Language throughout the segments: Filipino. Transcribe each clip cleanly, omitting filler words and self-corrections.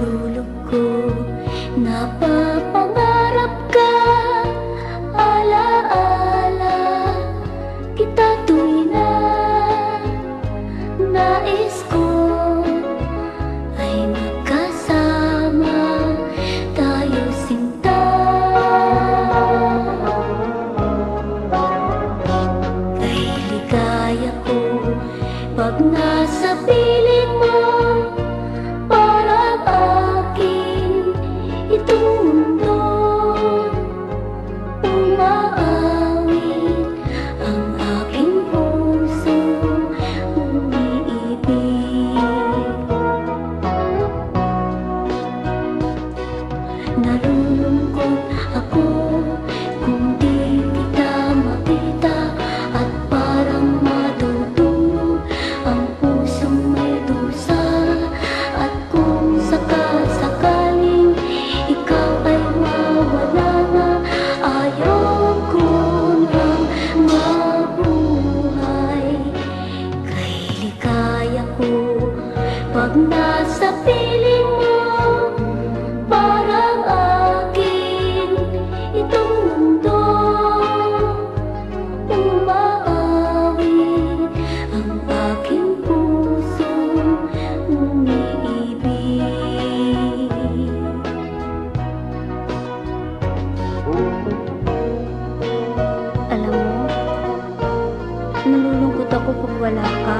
dulog ko. Napapangarap ka, alaala kita tuloy na. Nais ko ay magkasama tayo sinta. Kay ligaya ko pag nasa piling mo, parang akin itong mundo. Umaawit ang aking puso, umiibig. Nalulungkot ako kung di kita makita, at parang madudurog ang pusong may dusa. At kung sakasakaling ikaw ay mawala na, ayoko nang mabuhay. Kay ligaya ko pag nasa piling mo, parang akin itong mundo. Umaawit ang aking puso, umiibig. Alam mo, nalulungkot ako pag wala ka.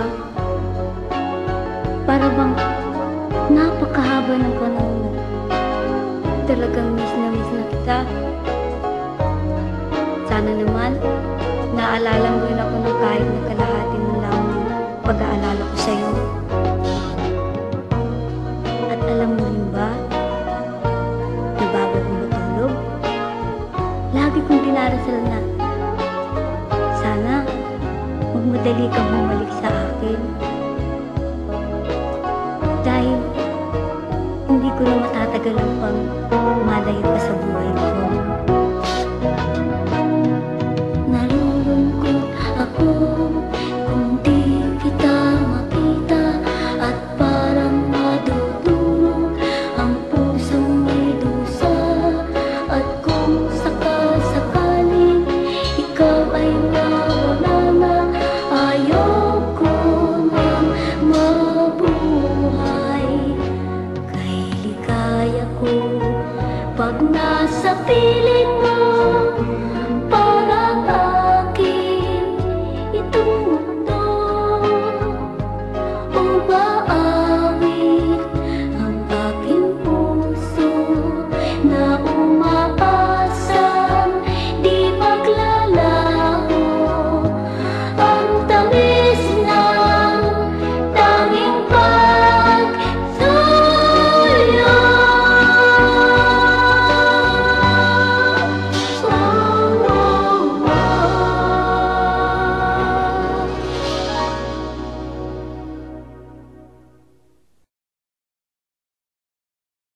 Para bang napakahaba ng panahon, talagang miss na kita. Sana naman naalala mo rin ako ng kahit na kalahati ng lamang pag-aalala ko sa'yo. At alam mo rin ba, na bago ko matulog, lagi kong dinarasal na sana magmadali kang bumalik sa akin. Dahil hindi ko na matatagalan pang malayo pa sa buhay ko. Nalulungkot ako kung di kita makita, at parang madudurog ang pusong may dusa. At kung sakasakaling ikaw ay nawala na, ayoko nang mabuhay. Kay ligaya ko pag nasa piling mo,